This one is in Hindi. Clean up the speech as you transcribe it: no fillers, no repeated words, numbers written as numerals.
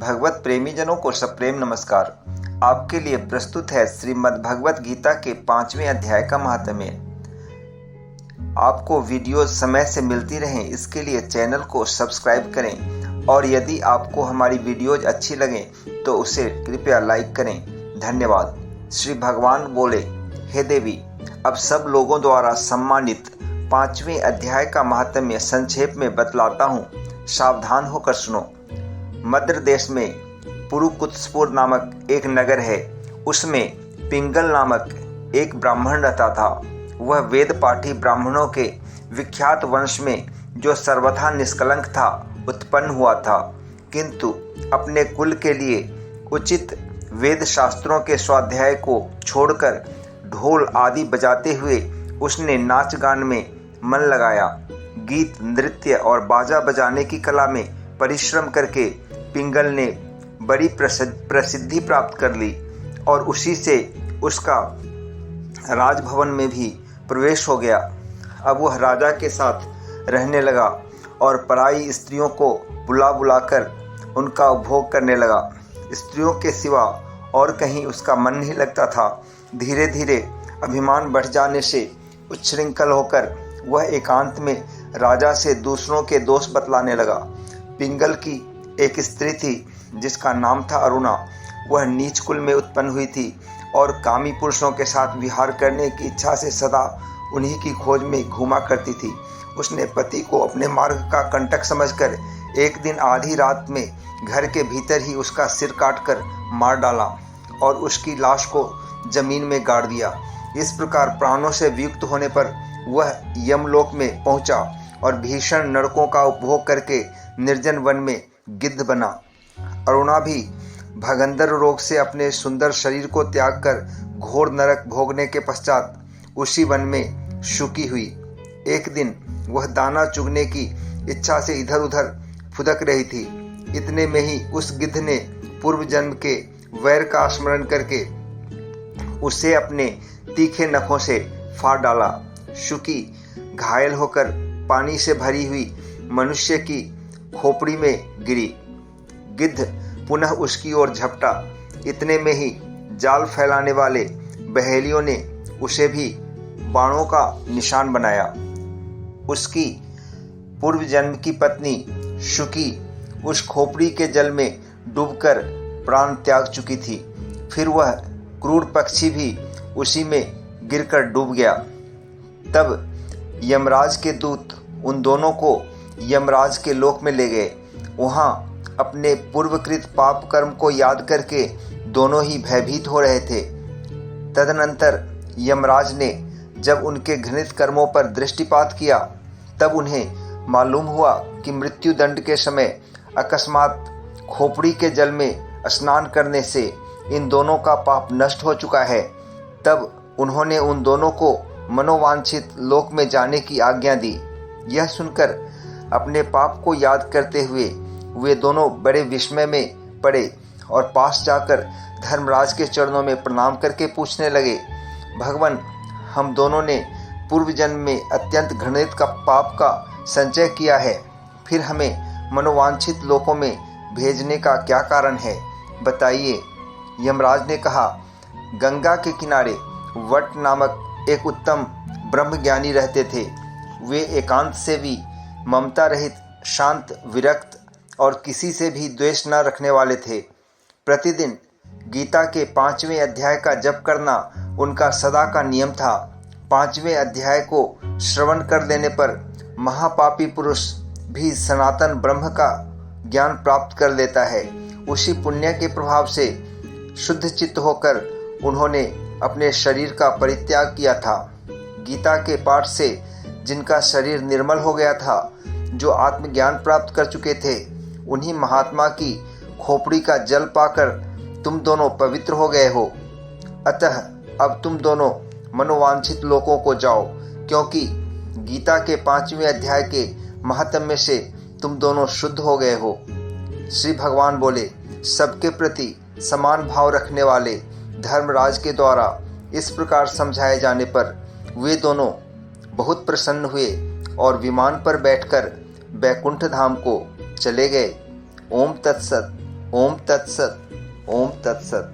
भगवत प्रेमी जनों को सप्रेम नमस्कार। आपके लिए प्रस्तुत है श्रीमद् भगवत गीता के 5वें अध्याय का महात्म्य। आपको वीडियो समय से मिलती रहें इसके लिए चैनल को सब्सक्राइब करें और यदि आपको हमारी वीडियोज अच्छी लगें तो उसे कृपया लाइक करें। धन्यवाद। श्री भगवान बोले, हे देवी, अब सब लोगों द्वारा सम्मानित 5वें अध्याय का महात्म्य संक्षेप में बतलाता हूँ। सावधान होकर सुनो। मद्र देश में पुरुकुत्सपुर नामक एक नगर है। उसमें पिंगल नामक एक ब्राह्मण रहता था। वह वेद पाठी ब्राह्मणों के विख्यात वंश में जो सर्वथा निष्कलंक था उत्पन्न हुआ था, किंतु अपने कुल के लिए उचित वेद शास्त्रों के स्वाध्याय को छोड़कर ढोल आदि बजाते हुए उसने नाच गान में मन लगाया। गीत, नृत्य और बाजा बजाने की कला में परिश्रम करके पिंगल ने बड़ी प्रसिद्धि प्राप्त कर ली और उसी से उसका राजभवन में भी प्रवेश हो गया। अब वह राजा के साथ रहने लगा और पराई स्त्रियों को बुला बुलाकर उनका उपभोग करने लगा। स्त्रियों के सिवा और कहीं उसका मन नहीं लगता था। धीरे धीरे अभिमान बढ़ जाने से उच्छृंखल होकर वह एकांत में राजा से दूसरों के दोष बतलाने लगा। पिंगल की एक स्त्री थी जिसका नाम था अरुणा। वह नीच कुल में उत्पन्न हुई थी और कामी पुरुषों के साथ विहार करने की इच्छा से सदा उन्हीं की खोज में घूमा करती थी। उसने पति को अपने मार्ग का कंटक समझकर एक दिन आधी रात में घर के भीतर ही उसका सिर काटकर मार डाला और उसकी लाश को जमीन में गाड़ दिया। इस प्रकार प्राणों से वियुक्त होने पर वह यमलोक में पहुंचा और भीषण नरकों का उपभोग करके निर्जन वन में गिद्ध बना। अरुणा भी भगंदर रोग से अपने सुंदर शरीर को त्याग कर घोर नरक भोगने के पश्चात उसी वन में शुकी हुई। एक दिन वह दाना चुगने की इच्छा से इधर उधर फुदक रही थी। इतने में ही उस गिद्ध ने पूर्व जन्म के वैर का स्मरण करके उसे अपने तीखे नखों से फाड़ डाला। शुकी घायल होकर पानी से भरी हुई मनुष्य की खोपड़ी में गिरी। गिद्ध पुनः उसकी ओर झपटा। इतने में ही जाल फैलाने वाले बहेलियों ने उसे भी बाणों का निशान बनाया। उसकी पूर्व जन्म की पत्नी शुकी उस खोपड़ी के जल में डूबकर प्राण त्याग चुकी थी। फिर वह क्रूर पक्षी भी उसी में गिरकर डूब गया। तब यमराज के दूत उन दोनों को यमराज के लोक में ले गए। वहाँ अपने पूर्वकृत पाप कर्म को याद करके दोनों ही भयभीत हो रहे थे। तदनंतर यमराज ने जब उनके घृणित कर्मों पर दृष्टिपात किया तब उन्हें मालूम हुआ कि मृत्यु दंड के समय अकस्मात खोपड़ी के जल में स्नान करने से इन दोनों का पाप नष्ट हो चुका है। तब उन्होंने उन दोनों को मनोवांछित लोक में जाने की आज्ञा दी। यह सुनकर अपने पाप को याद करते हुए वे दोनों बड़े विस्मय में पड़े और पास जाकर धर्मराज के चरणों में प्रणाम करके पूछने लगे, भगवान, हम दोनों ने पूर्व जन्म में अत्यंत घृणित का पाप का संचय किया है, फिर हमें मनोवांछित लोकों में भेजने का क्या कारण है, बताइए। यमराज ने कहा, गंगा के किनारे वट नामक एक उत्तम ब्रह्मज्ञानी रहते थे। वे एकांत से भी ममता रहित, शांत, विरक्त और किसी से भी द्वेष न रखने वाले थे। प्रतिदिन गीता के 5वें अध्याय का जप करना उनका सदा का नियम था। 5वें अध्याय को श्रवण कर लेने पर महापापी पुरुष भी सनातन ब्रह्म का ज्ञान प्राप्त कर लेता है। उसी पुण्य के प्रभाव से शुद्ध चित्त होकर उन्होंने अपने शरीर का परित्याग किया था। गीता के पाठ से जिनका शरीर निर्मल हो गया था, जो आत्मज्ञान प्राप्त कर चुके थे, उन्हीं महात्मा की खोपड़ी का जल पाकर तुम दोनों पवित्र हो गए हो। अतः अब तुम दोनों मनोवांछित लोकों को जाओ, क्योंकि गीता के 5वें अध्याय के महात्म्य से तुम दोनों शुद्ध हो गए हो। श्री भगवान बोले, सबके प्रति समान भाव रखने वाले धर्मराज के द्वारा इस प्रकार समझाए जाने पर वे दोनों बहुत प्रसन्न हुए और विमान पर बैठकर बैकुंठ धाम को चले गए। ओम तत्सत। ओम तत्सत। ओम तत्सत।